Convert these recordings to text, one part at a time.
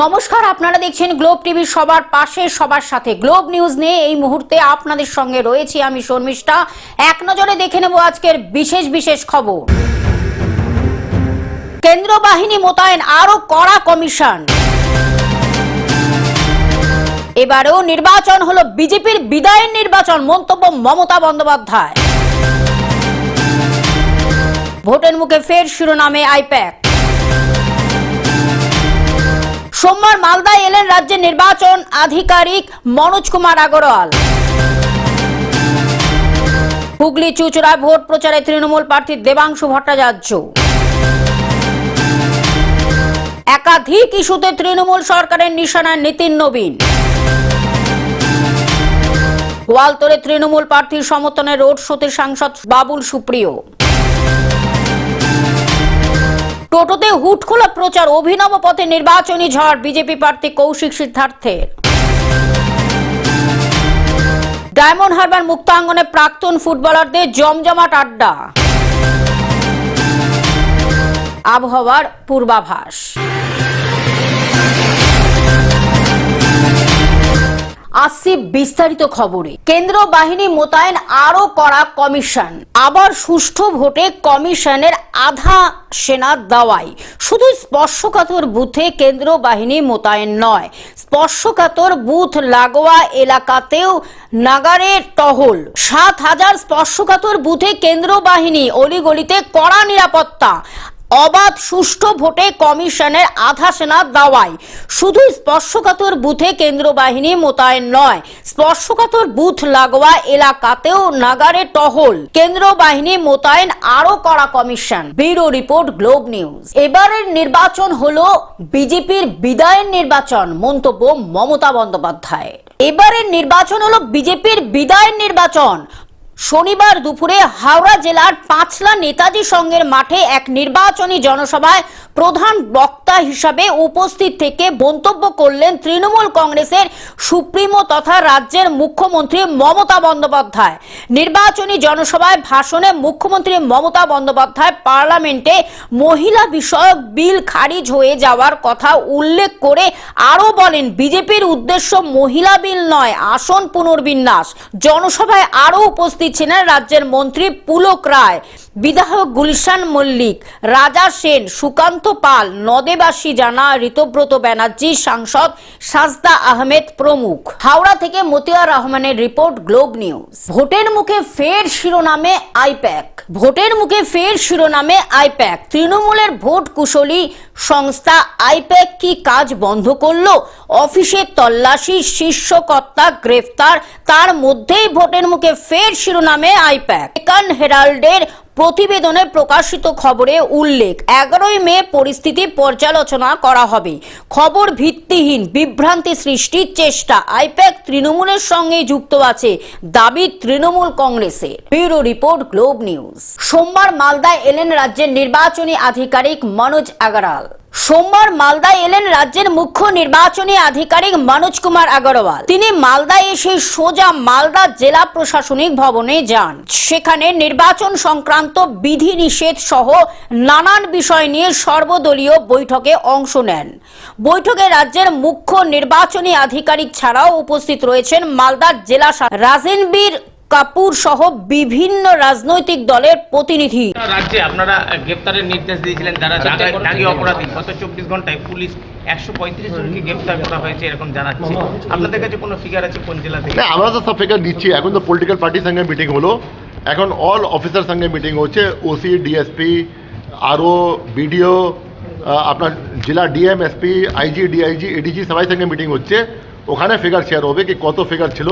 নমস্কার, আপনারা দেখছেন গ্লোব টিভি, সবার পাশে সবার সাথে। গ্লোব নিউজ নিয়ে এই মুহূর্তে আপনাদের সঙ্গে রয়েছি আমি শর্মিষ্ঠা। এক নজরে দেখে নেব আজকের বিশেষ খবর। কেন্দ্র বাহিনী মোতায়েন, আরো কড়া কমিশন। এবারেও নির্বাচন হলো বিজেপির বিদায়ের নির্বাচন, মন্তব্য মমতা বন্দ্যোপাধ্যায়। ভোটের মুখে ফের শিরোনামে আইপ্যাক। সোমবার মালদায় এলেন রাজ্যের নির্বাচন আধিকারিক মনোজ কুমার আগরওয়াল। হুগলি চুঁচুড়ায় ভোট প্রচারে তৃণমূল প্রার্থী দেবাংশু ভট্টাচার্য। একাধিক ইস্যুতে তৃণমূল সরকারের নিশানায় নিতিন নবীন। গোয়ালতরে তৃণমূল প্রার্থীর সমর্থনে রোড শোতে সাংসদ বাবুল সুপ্রিয়। টোটোতে হুট খোলা প্রচার, অভিনব পথে নির্বাচনী ঝড় বিজেপি প্রার্থী কৌশিক সিদ্ধার্থের। ডায়মন্ড হারবার মুক্তাঙ্গনে প্রাক্তন ফুটবলারদের জমজমাট আড্ডা। আবহাওয়ার পূর্বাভাস। আসছি বিস্তারিত খবরে। কেন্দ্র বাহিনী মোতায়েন, আরো কড়া কমিশন। আবার সুষ্ঠু ভোটে কমিশনের আধা সেনা দাওয়াই। শুধু স্পর্শকাতর বুথে কেন্দ্র বাহিনী মোতায়েন নয়, স্পর্শকাতর বুথ লাগোয়া এলাকাতেও নাগারের টহল। ৭,০০০ স্পর্শকাতর বুথে কেন্দ্র বাহিনী, অলিগলিতে কড়া নিরাপত্তা। অবাধ সুষ্ঠু ভোটে কমিশনের আধা সেনা দাওয়াই। শুধু স্পর্শকাতর বুথে কেন্দ্র বাহিনী মোতায়েন নয়, স্পর্শকাতর বুথ লাগোয়া এলাকাতেও নাগারে টহল। কেন্দ্র বাহিনী মোতায়েন, আরো কড়া commission. Bureau report, Globe news. এবারের নির্বাচন হলো বিজেপির বিদায়ের নির্বাচন, মন্তব্য মমতা বন্দ্যোপাধ্যায়। এবারের নির্বাচন হলো বিজেপির বিদায়ের নির্বাচন। শনিবার দুপুরে হাওড়া জেলার পাঁচলা নেতাজি সংঘের মাঠে এক নির্বাচনী জনসভায় প্রধান বক্তা হিসাবে উপস্থিত থেকে মন্তব্য করলেন তৃণমূল কংগ্রেসের সুপ্রিমো তথা রাজ্যের মুখ্যমন্ত্রী মমতা বন্দ্যোপাধ্যায়। নির্বাচনী জনসভায় ভাষণে মুখ্যমন্ত্রী মমতা বন্দ্যোপাধ্যায় পার্লামেন্টে মহিলা বিষয়ক বিল খারিজ হয়ে যাওয়ার কথা উল্লেখ করে আরো বলেন, বিজেপির উদ্দেশ্য মহিলা বিল নয়, আসন পুনর্বিন্যাস। জনসভায় আরো উপস্থিত ছিলেন রাজ্যের মন্ত্রী পুলক রায়, বিধায়ক গুলশান মল্লিক, রাজা সেন, সুকান্ত পাল, নদেবাসী জানা, ঋতব্রত ব্যানার্জি, সাংসদ সাজদা আহমেদ প্রমুখ। হাওড়া থেকে মতিয়ার রহমানের রিপোর্ট, গ্লোব নিউজ। ভোটের মুখে ফের শিরোনামে আইপ্যাক। ভোটের মুখে ফের শিরোনামে আইপ্যাক। তৃণমূলের ভোট কুশলী সংস্থা আইপ্যাক কি কাজ বন্ধ করলো? অফিসের তল্লাশি, শীর্ষকর্তা গ্রেফতার, তার মধ্যেই ভোটের মুখে ফের শিরোনামে আইপ্যাক। ডেকান হেরাল্ডের প্রতিবেদনে প্রকাশিত খবরে উল্লেখ, 11ই মে পরিস্থিতি পর্যালোচনা করা হবে। খবর ভিত্তিহীন, বিভ্রান্তি সৃষ্টির চেষ্টা। আইপ্যাক তৃণমূলের সঙ্গে যুক্ত আছে, দাবি তৃণমূল কংগ্রেসের। Bureau report, Globe news. সোমবার মালদায় এলেন রাজ্যের নির্বাচনী আধিকারিক মনোজ আগরওয়াল। সোমবার মালদায় এলেন রাজ্যের মুখ্য নির্বাচনী আধিকারিক মনোজ কুমার আগরওয়াল। তিনি মালদায় এসে সোজা মালদা জেলা প্রশাসনিক ভবনে যান। সেখানে নির্বাচন সংক্রান্ত বিধিনিষেধ সহ নানান বিষয় নিয়ে সর্বদলীয় বৈঠকে অংশ নেন। বৈঠকে রাজ্যের মুখ্য নির্বাচনী আধিকারিক ছাড়াও উপস্থিত রয়েছেন মালদার জেলা রাজেনবীর কাপুর সহ বিভিন্ন রাজনৈতিক দলের প্রতিনিধি। রাজ্যে আপনারা গ্রেফতারের নির্দেশ দিয়েছিলেন, যারা দাগী অপরাধী। গত 24 ঘন্টায় পুলিশ 135 জনকে গ্রেফতার করা হয়েছে এরকম জানাচ্ছে। আপনাদের কাছে কোনো ফিগার আছে কোন জেলা থেকে? আমরা তো সব ফিগার দিচ্ছি। এখন তো পলিটিক্যাল পার্টির সঙ্গে মিটিং হলো, এখন অল অফিসার সঙ্গে মিটিং হচ্ছে। ওসি, ডিএসপি, আরও বিডিও, আপনার জেলা DM, SP, IG, DIG, ADG সবাই সঙ্গে মিটিং হচ্ছে। ওখানে ফিগার শেয়ার হবে কি কত ফিগার ছিল,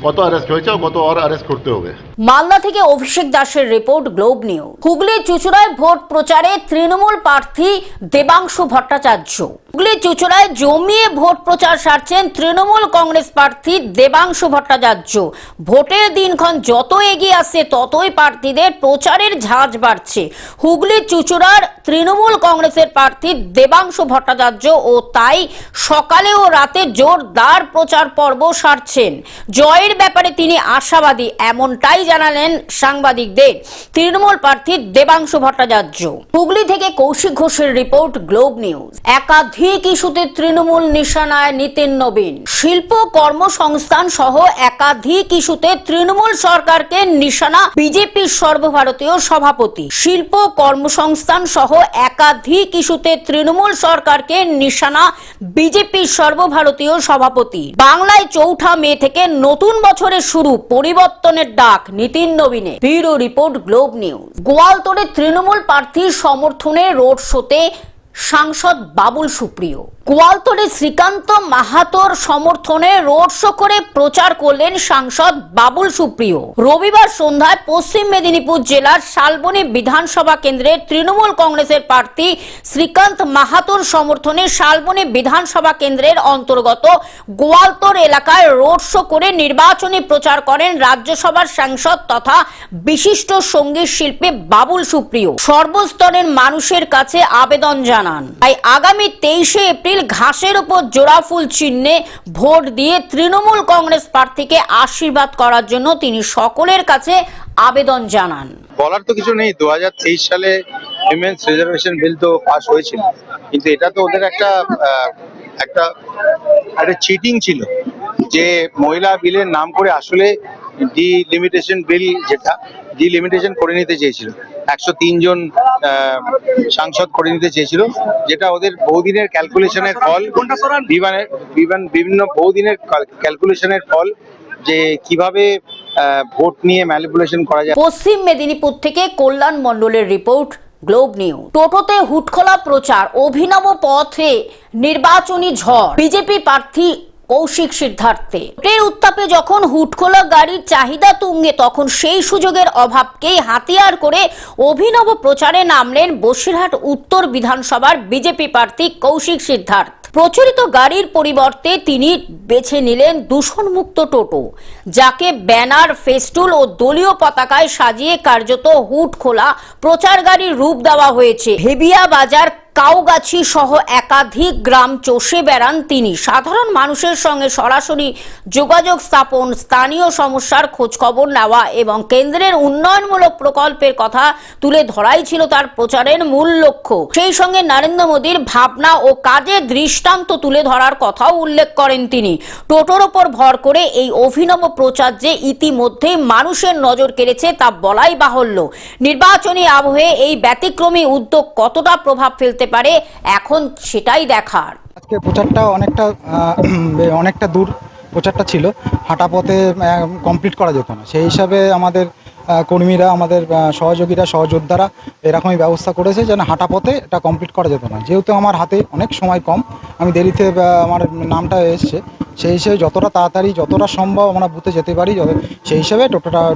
কত অ্যারেস্ট হয়েছে, কত আর অ্যারেস্ট করতে হবে। মালদা থেকে অভিষেক দাসের রিপোর্ট, গ্লোব নিউজ। হুগলি চুঁচুড়ায় ভোট প্রচারে তৃণমূল প্রার্থী দেবাংশু ভট্টাচার্য। হুগলি চুঁচুড়ায় জমিয়ে ভোট প্রচার সারছেন তৃণমূল কংগ্রেস প্রার্থী দেবাংশু ভট্টাচার্য। ভোটের দিনক্ষণ যত এগিয়ে আসছে ততই প্রার্থীদের প্রচারের ঝাঁজ বাড়ছে। হুগলি চুঁচুড়ার তৃণমূল কংগ্রেসের প্রার্থী দেবাংশু ভট্টাচার্য ও তাই সকালে ও রাতে জোরদার প্রচার পর্ব সারছেন। জয়ের ব্যাপারে তিনি আশাবাদী, এমনটাই জানালেন সাংবাদিকদের তৃণমূল প্রার্থী দেবাংশু ভট্টাচার্য। হুগলি থেকে কৌশিক ঘোষের রিপোর্ট, গ্লোব নিউজ। একাধিক ইস্যুতে তৃণমূল নিশানায় নিতিন নবীন। শিল্প কর্মসংস্থান সহ একাধিক ইস্যুতে তৃণমূল সরকারকে নিশানা বিজেপির সর্বভারতীয় সভাপতি। শিল্প কর্মসংস্থান সহ একাধিক ইস্যুতে তৃণমূল সরকারকে নিশানা বিজেপির সর্বভারতীয় সভাপতি। বাংলায় 4 মে থেকে নতুন বছরের শুরু, পরিবর্তনের ডাক নিতিন নবীনের। Bureau report, Globe News. গোয়ালতোড়ে তৃণমূল প্রার্থীর সমর্থনে রোড শোতে সাংসদ বাবুল সুপ্রিয়। গোয়ালতোড়ে শ্রীকান্ত মাহাতোর সমর্থনে রোড শো করে প্রচার করলেন সাংসদ বাবুল সুপ্রিয়। রবিবার সন্ধ্যায় পশ্চিম মেদিনীপুর জেলার শালবনী বিধানসভা কেন্দ্রের তৃণমূল কংগ্রেসের প্রার্থী শ্রীকান্ত মাহাতোর সমর্থনে শালবনী বিধানসভা কেন্দ্রের অন্তর্গত গোয়ালতোড় এলাকায় রোড শো করে নির্বাচনী প্রচার করেন রাজ্যসভার সাংসদ তথা বিশিষ্ট সঙ্গীত শিল্পী বাবুল সুপ্রিয়। সর্বস্তরের মানুষের কাছে আবেদন জানান, তাই আগামী 23 এপ্রিল ঘাসের উপর জোড়া ফুল চিহ্নে ভোট দিয়ে তৃণমূল কংগ্রেস প্রার্থীকে আশীর্বাদ করার জন্য তিনি সকলের কাছে আবেদন জানান। বলার তো কিছু নেই, 2023 সালে উইমেন্স রিজার্ভেশন বিল তো পাস হয়েছিল, কিন্তু এটা তো ওদের একটা চিটিং ছিল যে মহিলা বিলের নাম করে আসলে ডিলিমিটেশন বিল, যেটা ডিলিমিটেশন করে নিতে চেয়েছিল, 103 জন সাংসদ করে নিতে চেয়েছিল, যেটা ওদের বহুদিনের ক্যালকুলেশনের ফল, বিভিন্ন বহুদিনের ক্যালকুলেশনের ফল যে কিভাবে ভোট নিয়ে ম্যানিপুলেশন করা যায়। পশ্চিম মেদিনীপুর থেকে কল্যাণ মণ্ডলের রিপোর্ট, গ্লোব নিউজ। টোটোতে হুটখোলা প্রচার, অভিনব পথে নির্বাচনী ঝড় বিজেপি প্রার্থী কৌশিক সিদ্ধার্থে। ভোটের উত্তাপে যখন হুটখোলা গাড়ির চাহিদা তুঙ্গে, তখন সেই সুযোগের অভাবকেই হাতিয়ার করে অভিনব প্রচারে নামলেন বসিরহাট উত্তর বিধানসভার বিজেপি প্রার্থী কৌশিক সিদ্ধার্থ। প্রচলিত গাড়ির পরিবর্তে তিনি বেছে নিলেন দূষণমুক্ত টোটো, যাকে ব্যানার, ফেস্টুন ও দলীয় পতাকায় সাজিয়ে কার্যত হুটখোলা প্রচার গাড়ির রূপ দেওয়া হয়েছে। ভেবিয়া বাজার, কাউগাছি সহ একাধিক গ্রাম চষে বেড়ান তিনি। সাধারণ মানুষের সঙ্গে সরাসরি যোগাযোগ স্থাপন, স্থানীয় সমস্যার খোঁজখবর নেওয়া এবং কেন্দ্রের উন্নয়নমূলক প্রকল্পের কথা তুলে ধরাই ছিল তার প্রচারের মূল লক্ষ্য। সেই সঙ্গে নরেন্দ্র মোদীর ভাবনা ও কাজের দৃষ্টান্ত তুলে ধরার কথাও উল্লেখ করেন তিনি। টোটোর ওপর ভর করে এই অভিনব প্রচার যে ইতিমধ্যেই মানুষের নজর কেড়েছে তা বলাই বাহুল্য। নির্বাচনী আবহে এই ব্যতিক্রমী উদ্যোগ কতটা প্রভাব ফেলতে পারে এখন সেটাই দেখার। আজকে প্রচারটা অনেকটা দূর প্রচারটা ছিল, হাঁটা পথে কমপ্লিট করা যেত না। সেই হিসাবে আমাদের কর্মীরা, আমাদের সহযোগীরা, সহযোদ্ধারা এরকমই ব্যবস্থা করেছে যেন হাঁটা পথে এটা কমপ্লিট করা যেত না। যেহেতু আমার হাতে অনেক সময় কম, আমি দেরিতে আমার নামটা এসছে, সেই হিসেবে যতটা তাড়াতাড়ি যতটা সম্ভব আমরা বুথে যেতে পারি, সেই হিসেবে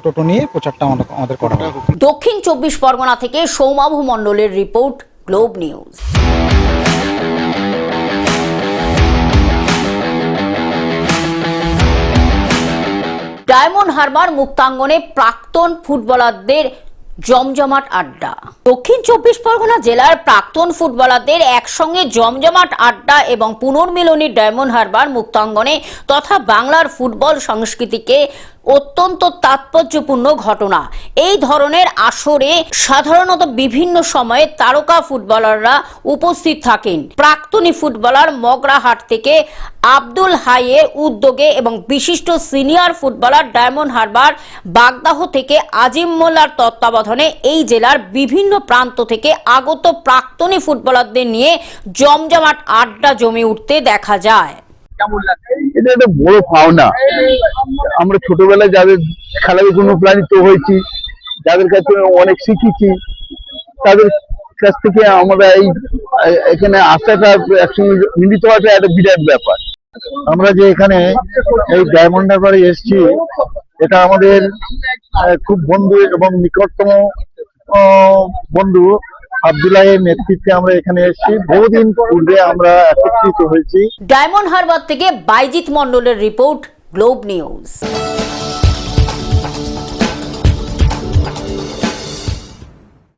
টোটো নিয়ে প্রচারটা আমাদের করা হয়। দক্ষিণ 24 পরগনা থেকে সৌমাভু মণ্ডলের report, Globe News. Diamond Harbour মুক্তাঙ্গনে প্রাক্তন ফুটবলারদের জমজমাট আড্ডা। দক্ষিণ 24 পরগনা জেলার প্রাক্তন ফুটবলারদের একসঙ্গে জমজমাট আড্ডা এবং পুনর্মিলনী ডায়মন্ড হারবার মুক্তাঙ্গনে তথা বাংলার ফুটবল সংস্কৃতিকে অত্যন্ত তাৎপর্যপূর্ণ ঘটনা। এই ধরনের আসরে সাধারণত বিভিন্ন সময়ে তারকা ফুটবলাররা উপস্থিত থাকেন। প্রাক্তনী ফুটবলার মগরাহাট থেকে আব্দুল হাইয়ের উদ্যোগে এবং বিশিষ্ট সিনিয়র ফুটবলার ডায়মন্ড হারবার বাগদাহ থেকে আজিম মোল্লার তত্ত্বাবধানে এই জেলার বিভিন্ন প্রান্ত থেকে আগত প্রাক্তনী ফুটবলারদের নিয়ে জমজমাট আড্ডা জমে উঠতে দেখা যায়। এটা একটা বড় পাওনা। আমরা ছোটবেলায় যাদের খেলায় অনুপ্রাণিত হয়েছি, যাদের কাছে অনেক শিখেছি, তাদের কাছ থেকে আমরা এখানে আসাটা, একসঙ্গে মিলিত হওয়াটা একটা বিরাট ব্যাপার। আমরা যে এখানে এই ডায়মন্ড হারবারে এসেছি, এটা আমাদের খুব বন্ধু এবং নিকটতম বন্ধু আব্দুল্লাহের নেতৃত্বে আমরা এখানে এসেছি। বহুদিন পূর্বে আমরা একত্রিত হয়েছি। ডায়মন্ড হারবার থেকে বাইজিৎ মণ্ডলের রিপোর্ট, গ্লোব নিউজ।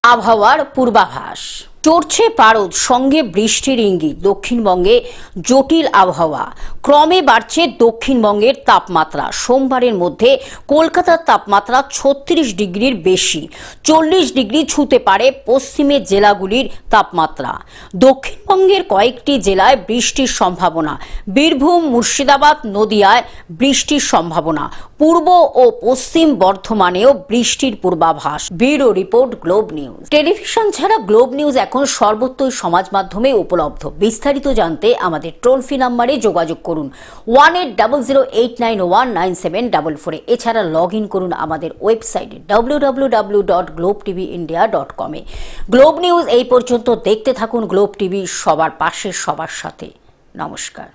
আবহাওয়ার পূর্বাভাস। চড়ছে পারদ, সঙ্গে বৃষ্টির ইঙ্গিত। দক্ষিণবঙ্গে জটিল আবহাওয়া, ক্রমে বাড়ছে দক্ষিণবঙ্গের তাপমাত্রা। সোমবারের মধ্যে কলকাতার তাপমাত্রা 36 ডিগ্রির বেশি, 40 ডিগ্রি ছুঁতে পারে পশ্চিমের জেলাগুলির তাপমাত্রা। দক্ষিণবঙ্গের কয়েকটি জেলায় বৃষ্টির সম্ভাবনা। বীরভূম, মুর্শিদাবাদ, নদিয়ায় বৃষ্টির সম্ভাবনা। পূর্ব ও পশ্চিম বর্ধমানেও বৃষ্টির পূর্বাভাস। Bureau report, Globe news. Television ছাড়া গ্লোব নিউজ এখন সর্বত্রই সমাজ মাধ্যমে উপলব্ধ। বিস্তারিত জানতে আমাদের টোল ফ্রি নম্বরে যোগাযোগ করুন 180089019744। এছাড়া লগ ইন করুন আমাদের ওয়েবসাইটে www.globetvindia.com। গ্লোব নিউজ এই পর্যন্ত দেখতে থাকুন। গ্লোব টিভি, সবার পাশে, সবার সাথে। নমস্কার।